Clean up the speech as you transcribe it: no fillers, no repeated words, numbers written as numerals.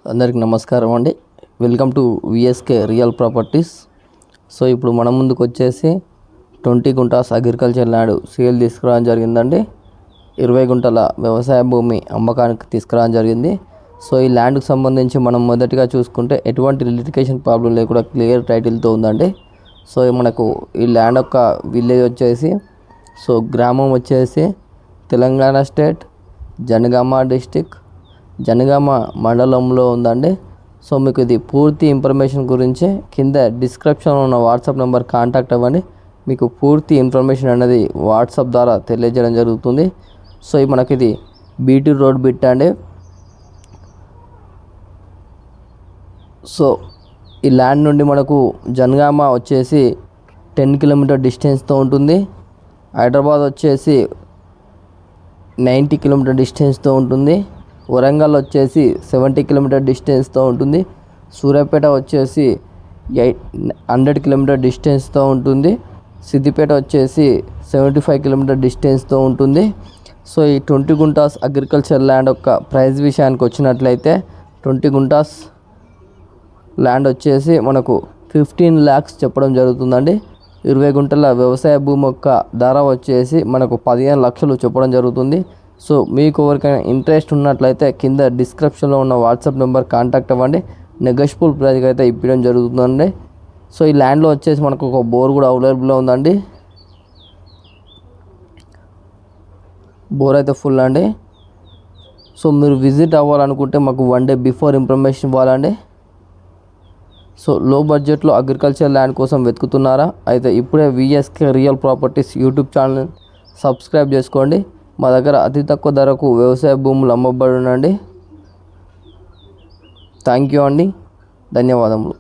అందరికి నమస్కారం అండి. Welcome to VSK real properties. So ఇప్పుడు మన ముందుకు వచ్చేసి 20 గుంటాస్ అగ్రికల్చర్ ల్యాండ్ సేల్ తీసుకురావడం జరిగిందండి. 20 గుంటల వ్యవసాయ భూమి అమ్మకానికి తీసుకురావడం జరిగింది. సో ఈ ల్యాండ్కి సంబంధించి మనం మొదటిగా చూసుకుంటే ఎటువంటి లిటిగేషన్ ప్రాబ్లం లేకుండా క్లియర్ టైటిల్తో ఉందండి. సో మనకు ఈ ల్యాండ్ యొక్క విలేజ్ వచ్చేసి గ్రామం వచ్చేసి తెలంగాణ స్టేట్ జనగామ డిస్టిక్ జనగామ మండలంలో ఉందండి. సో మీకు ఇది పూర్తి ఇన్ఫర్మేషన్ గురించి కింద డిస్క్రిప్షన్లో ఉన్న వాట్సాప్ నెంబర్ కాంటాక్ట్ అవ్వండి. మీకు పూర్తి ఇన్ఫర్మేషన్ అనేది వాట్సాప్ ద్వారా తెలియజేయడం జరుగుతుంది. సో మనకి ఇది బీటీ రోడ్ బిట్ అండి. సో ఈ ల్యాండ్ నుండి మనకు జనగామ వచ్చేసి 10 కిలోమీటర్ డిస్టెన్స్తో ఉంటుంది. హైదరాబాద్ వచ్చేసి 90 కిలోమీటర్ డిస్టెన్స్తో ఉంటుంది. వరంగల్ వచ్చేసి 70 కిలోమీటర్ డిస్టెన్స్తో ఉంటుంది. సూర్యాపేట వచ్చేసి 100 కిలోమీటర్ డిస్టెన్స్తో ఉంటుంది. సిద్దిపేట వచ్చేసి 75 కిలోమీటర్ డిస్టెన్స్తో ఉంటుంది. సో ఈ 20 గుంటాస్ అగ్రికల్చర్ ల్యాండ్ యొక్క ప్రైస్ విషయానికి వచ్చినట్లయితే 20 గుంటాస్ ల్యాండ్ వచ్చేసి మనకు 15 lakhs చెప్పడం జరుగుతుందండి. 20 గుంటల వ్యవసాయ భూమి యొక్క ధర వచ్చేసి మనకు 15 లక్షలు చెప్పడం జరుగుతుంది. సో మీకు ఎవరికైనా ఇంట్రెస్ట్ ఉన్నట్లయితే కింద డిస్క్రిప్షన్లో ఉన్న వాట్సాప్ నెంబర్ కాంటాక్ట్ అవ్వండి. నెగోషియబుల్ ప్రైస్కి అయితే ఇవ్వడం జరుగుతుందండి. సో ఈ ల్యాండ్లో వచ్చేసి మనకు ఒక బోర్ కూడా అవైలబుల్లో ఉందండి. బోర్ అయితే ఫుల్ అండి. సో మీరు విజిట్ అవ్వాలనుకుంటే మాకు 1 day బిఫోర్ ఇన్ఫర్మేషన్ ఇవ్వాలండి. సో లో బడ్జెట్లో అగ్రికల్చర్ ల్యాండ్ కోసం వెతుకుతున్నారా? అయితే ఇప్పుడే VSK real properties YouTube channel subscribe చేసుకోండి. మా దగ్గర అతి తక్కువ ధరకు వ్యవసాయ భూములు అమ్మబడునండి. థ్యాంక్ యూ అండి. ధన్యవాదములు.